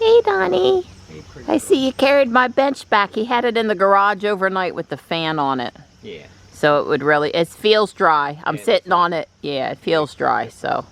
Hey, Donnie. Hey, I see you carried my bench back. He had it in the garage overnight with the fan on it. Yeah. So it would really, it feels dry. I'm Yeah, sitting on it. Yeah, it feels dry, so,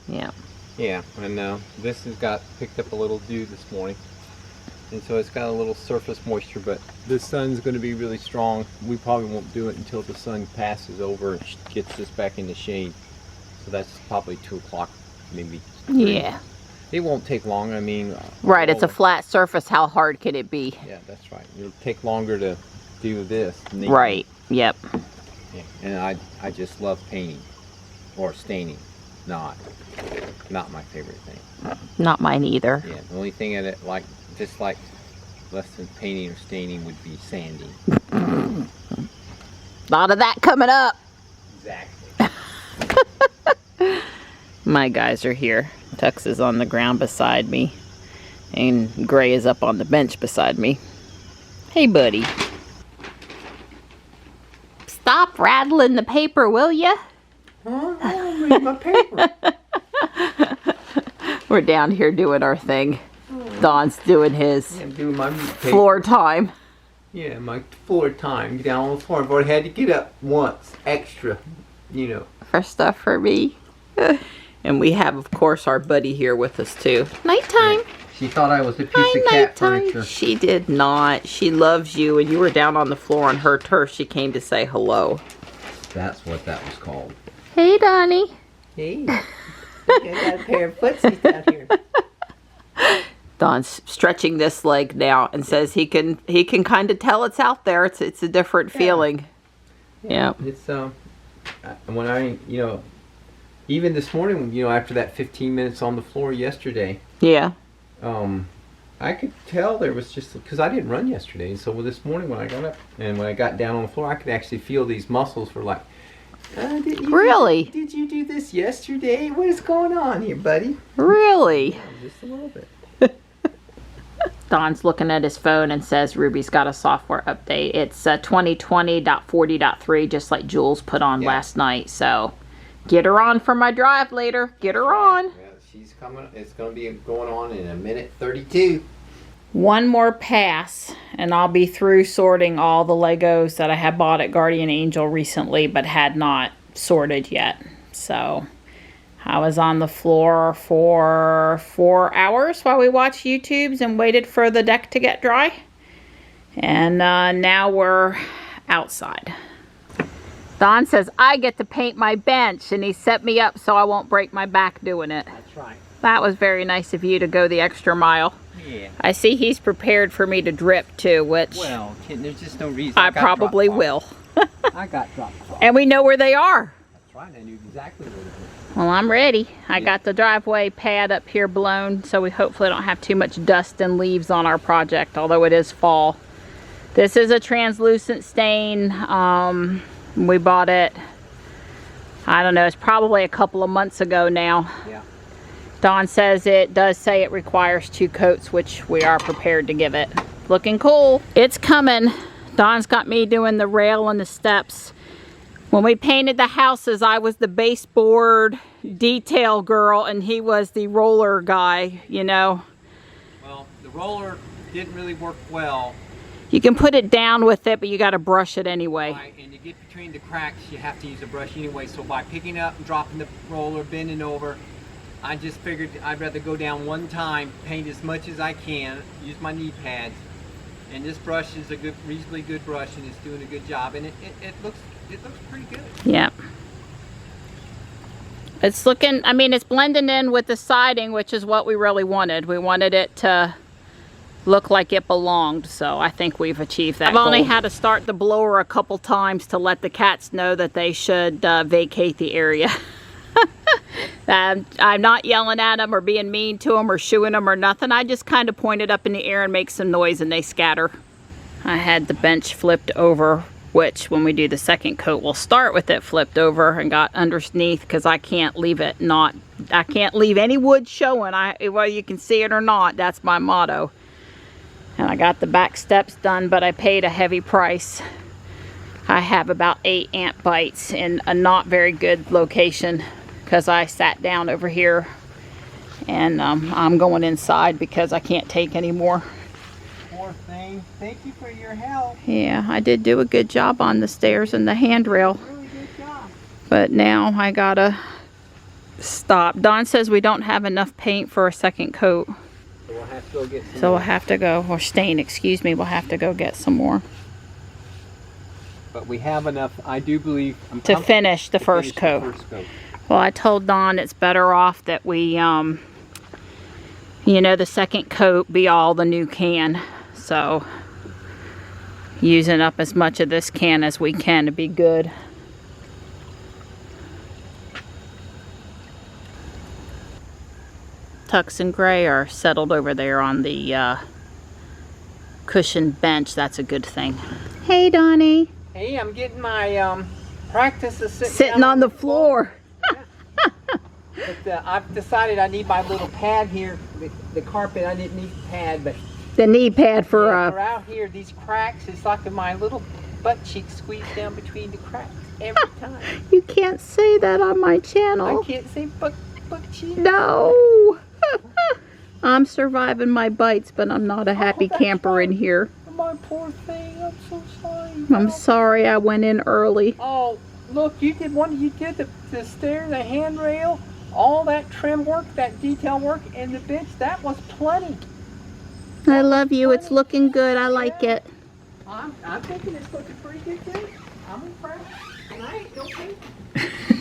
yeah. Yeah, and this has got picked up a little dew this morning. And so it's got a little surface moisture, but the sun's going to be really strong. We probably won't do it until the sun passes over and gets this back in the shade. So that's probably 2 o'clock, maybe 3. Yeah. It won't take long, I mean. Right, it's a flat surface. How hard can it be? Yeah, that's right. It'll take longer to do this. Right, yep. Yeah. And I just love painting, or staining. Not my favorite thing. Not mine either. Yeah, the only thing that dislike less than painting or staining would be sanding. A lot of that coming up. Exactly. My guys are here. Tux is on the ground beside me, and Gray is up on the bench beside me. Hey, buddy. Stop rattling the paper, will ya? Huh? I don't read my paper. We're down here doing our thing. Don's doing his I'm doing my floor time. Yeah, my floor time. Get down on the floor. I've already had to get up once extra, you know. For stuff for me. And we have, of course, our buddy here with us too. Nighttime. Yeah. She thought I was a piece of cat furniture. She did not. She loves you, and you were down on the floor on her turf. She came to say hello. That's what that was called. Hey, Donnie. Hey. I got a pair of footsies down here. Don's stretching this leg now and says he can kind of tell it's out there. It's a different feeling. Yeah. It's when I even this morning, after that 15 minutes on the floor yesterday. Yeah. I could tell there was just, because I didn't run yesterday, so this morning when I got up and when I got down on the floor, I could actually feel these muscles were like, really? Did you do this yesterday? What is going on here, buddy? Really? Yeah, just a little bit. Don's looking at his phone and says Ruby's got a software update. It's 2020.40.3, just like Jules put on last night. So get her on for my drive later. Get her on. Yeah, she's coming. It's going to be going on in 1:32. One more pass and I'll be through sorting all the Legos that I had bought at Guardian Angel recently but had not sorted yet. So I was on the floor for 4 hours while we watched YouTubes and waited for the deck to get dry. And now we're outside. Don says I get to paint my bench, and he set me up so I won't break my back doing it. That's right. That was very nice of you to go the extra mile. Yeah. I see he's prepared for me to drip too, which Well, there's just no reason. I probably will. I got drop cloths. And we know where they are. That's right. I knew exactly where they were. Well, I'm ready. I got the driveway pad up here blown, so we hopefully don't have too much dust and leaves on our project, although it is fall. This is a translucent stain. We bought it, I don't know, it's probably a couple of months ago now. Yeah. Don says it does say it requires 2 coats, which we are prepared to give it. Looking cool. It's coming. Don's got me doing the rail and the steps. When we painted the houses, I was the baseboard detail girl and he was the roller guy, Well, the roller didn't really work well. You can put it down with it, but you got to brush it anyway. Right, and to get between the cracks, you have to use a brush anyway. So by picking up and dropping the roller, bending over, I just figured I'd rather go down one time, paint as much as I can, use my knee pads. And this brush is a reasonably good brush, and it's doing a good job. And it looks pretty good. Yeah. It's looking, I mean, it's blending in with the siding, which is what we really wanted. We wanted it to look like it belonged, so I think we've achieved that goal. I've only had to start the blower a couple times to let the cats know that they should vacate the area. I'm not yelling at them or being mean to them or shooing them or nothing. I just kind of point it up in the air and make some noise and they scatter. I had the bench flipped over, which when we do the second coat, we'll start with it flipped over, and got underneath because I can't leave it I can't leave any wood showing. Whether you can see it or not, that's my motto. And I got the back steps done, but I paid a heavy price. I have about 8 ant bites in a not very good location because I sat down over here And I'm going inside because I can't take anymore. Poor thing. Thank you for your help. Yeah, I did do a good job on the stairs and the handrail. Really good job. But now I gotta stop. Don says we don't have enough paint for a second coat. So we'll have to go get some So more. we'll have to go, or stain, excuse me, we'll have to go get some more. But we have enough, I do believe, To finish the first coat. Well, I told Don it's better off that we, you know, the second coat be all the new can. So, using up as much of this can as we can to be good. Tux and Gray are settled over there on the cushioned bench. That's a good thing. Hey, Donnie. Hey, I'm getting my practice of Sitting on the floor. But I've decided I need my little pad here. The carpet, I didn't need a pad, but The knee pad for out here, these cracks, it's like my little butt cheek squeezed down between the cracks every time. You can't say that on my I channel. can't say butt cheek. No. I'm surviving my bites, but I'm not a happy that's camper in fine. here. My poor thing, I'm so sorry. I'm sorry I went in early. Oh, look, you did the stair, the handrail, all that trim work, that detail work, and the bench. That was plenty. I love you. It's looking good. I like it. I'm thinking it's looking pretty good too. I'm impressed. And I ain't okay.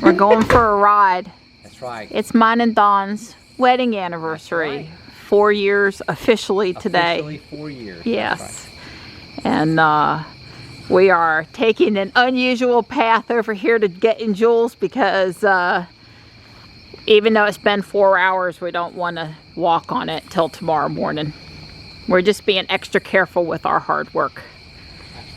We're going for a ride. That's right. It's mine and Dawn's wedding anniversary. That's right. 4 years officially today. Officially 4 years. Yes. That's right. And we are taking an unusual path over here to get in Jules because even though it's been 4 hours, we don't want to walk on it till tomorrow morning. We're just being extra careful with our hard work. That's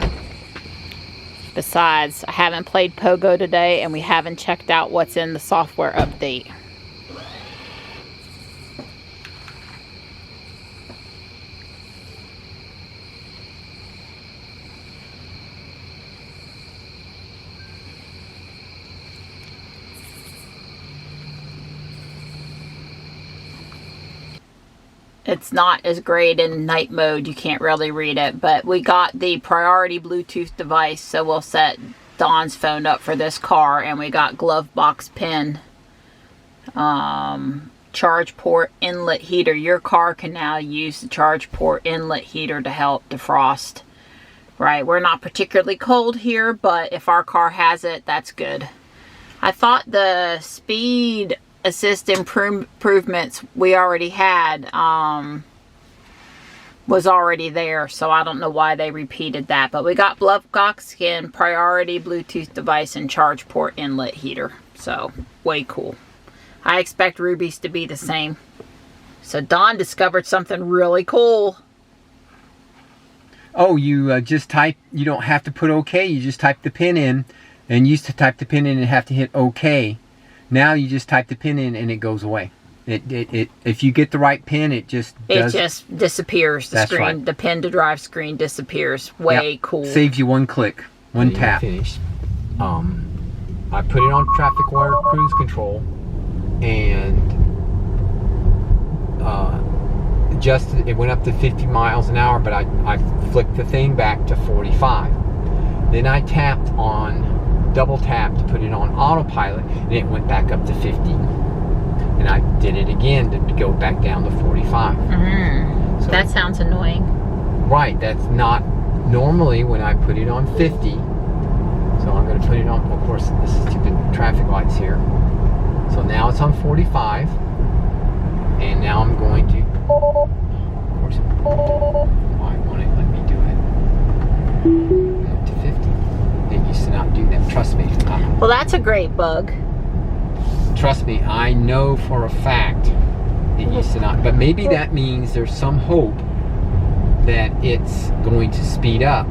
right. Besides, I haven't played Pogo today and we haven't checked out what's in the software update. It's not as great in night mode, you can't really read it, but we got the priority Bluetooth device, so we'll set Dawn's phone up for this car, and we got glove box pin, charge port inlet heater. Your car can now use the charge port inlet heater to help defrost. Right, we're not particularly cold here, but if our car has it, that's good. I thought the speed assist improvements we already had was already there, so I don't know why they repeated that, but we got glove box skin, priority Bluetooth device, and charge port inlet heater, so way cool. I expect Ruby's to be the same. So Dawn discovered something really cool. Oh, you just type, you don't have to put OK, you just type the pin in, and you used to type the pin in and have to hit OK. Now you just type the pin in and it goes away. If you get the right pin, it just disappears. The screen, right. The pin to drive screen disappears. Way cool. Saves you one click, one tap. Finished. I put it on traffic wire cruise control and adjusted. It went up to 50 miles an hour, but I flicked the thing back to 45. Then I tapped on. Double tap to put it on autopilot, and it went back up to 50. And I did it again to go back down to 45. So, that sounds annoying. Right, that's not normally when I put it on 50. So I'm going to put it on, of course, this is stupid traffic lights here. So now it's on 45. And now I'm going to, of course, why won't it let me do it? Up to 50. It used to not do that. Trust me. Well, that's a great bug. Trust me, I know for a fact it used to not. But maybe that means there's some hope that it's going to speed up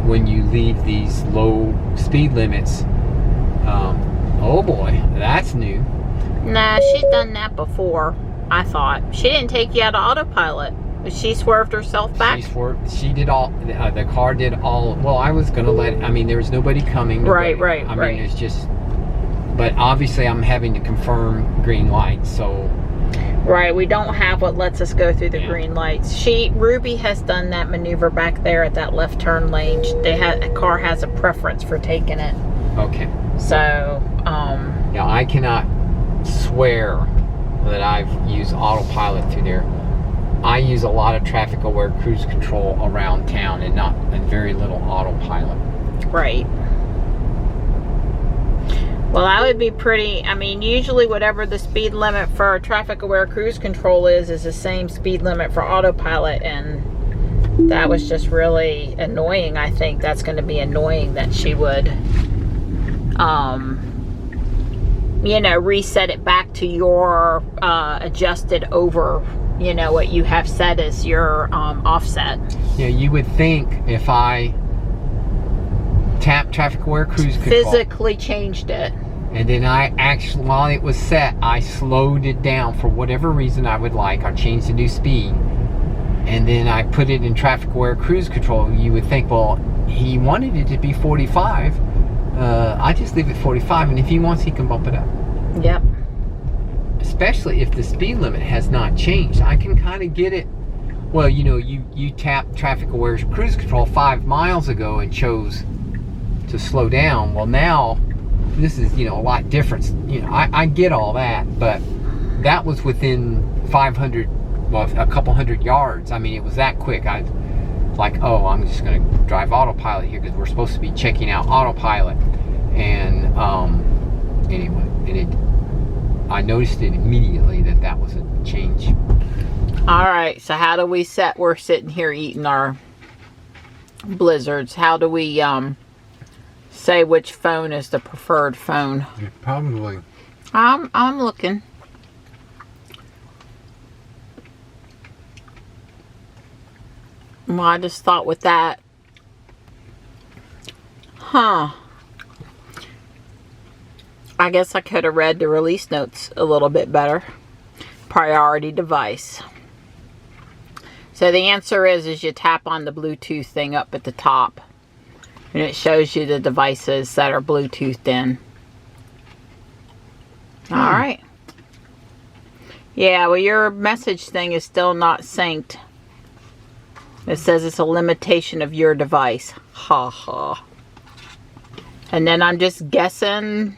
when you leave these low speed limits. Oh boy, that's new. Nah, she's done that before, I thought. She didn't take you out of autopilot. She swerved herself back? She swerved. She did all, the car did all, well, I was going to I mean, there was nobody coming. Nobody, Right. I mean, it's just, but obviously I'm having to confirm green lights, so. Right, we don't have what lets us go through the green lights. Ruby has done that maneuver back there at that left turn lane. A car has a preference for taking it. Okay. So, yeah, I cannot swear that I've used autopilot through there. I use a lot of traffic aware cruise control around town and very little autopilot. Right. Well, that would be pretty, I mean, usually whatever the speed limit for traffic aware cruise control is the same speed limit for autopilot, and that was just really annoying. I think that's going to be annoying that she would, you know, reset it back to your adjusted over, you know, what you have set as your offset. Yeah, you would think if I tap traffic aware cruise control, physically changed it, and then I actually, while it was set, I slowed it down for whatever reason I would like. I changed the new speed, and then I put it in traffic aware cruise control. You would think, well, he wanted it to be 45. I just leave it 45, and if he wants, he can bump it up. Yep. Especially if the speed limit has not changed. I can kind of get it. Well, you know, you tapped traffic aware cruise control 5 miles ago and chose to slow down. Well, now this is, you know, a lot different. You know, I get all that, but that was within 500, well, a couple hundred yards. I mean, it was that quick. I like, oh, I'm just going to drive autopilot here because we're supposed to be checking out autopilot. And anyway, I noticed it immediately that was a change. All right, so how do we set? We're sitting here eating our blizzards. How do we say which phone is the preferred phone? Probably. I'm looking. Well, I just thought with that, I guess I could have read the release notes a little bit better. Priority device. So the answer is you tap on the Bluetooth thing up at the top, and it shows you the devices that are Bluetoothed in. All right. Yeah, well, your message thing is still not synced. It says it's a limitation of your device. Ha ha. And then I'm just guessing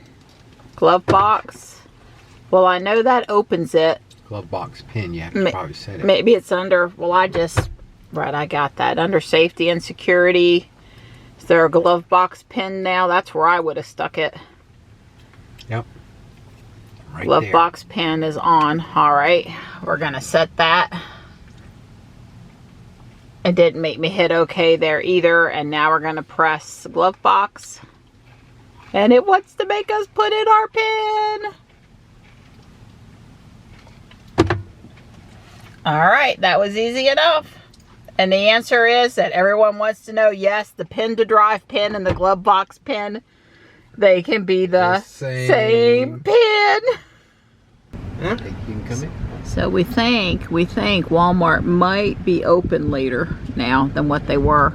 glove box. Well, I know that opens it. Glove box pin, yeah, you probably said it. Maybe it's under, well, I got that. Under safety and security. Is there a glove box pin now? That's where I would have stuck it. Yep. Right glove there. Box pin is on. All right. We're going to set that. It didn't make me hit OK there either. And now we're going to press glove box. And it wants to make us put in our pin. All right, that was easy enough. And the answer is that everyone wants to know, yes, the pin to drive pin and the glove box pin, they can be the same pin. Huh? Think you can come in? So we think Walmart might be open later now than what they were.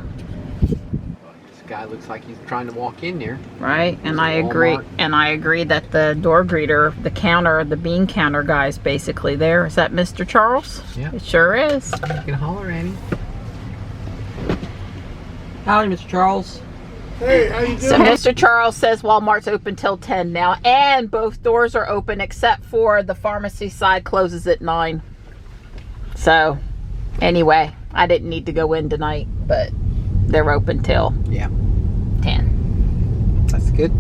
This guy looks like he's trying to walk in there. Right, and I agree. And I agree that the door greeter, the counter, the bean counter guy is basically there. Is that Mr. Charles? Yeah. It sure is. You can holler at him. Howdy, Mr. Charles. Hey, how you doing? So Mr. Charles says Walmart's open till 10 now, and both doors are open except for the pharmacy side closes at 9. So, anyway, I didn't need to go in tonight, but they're open till 10. That's good.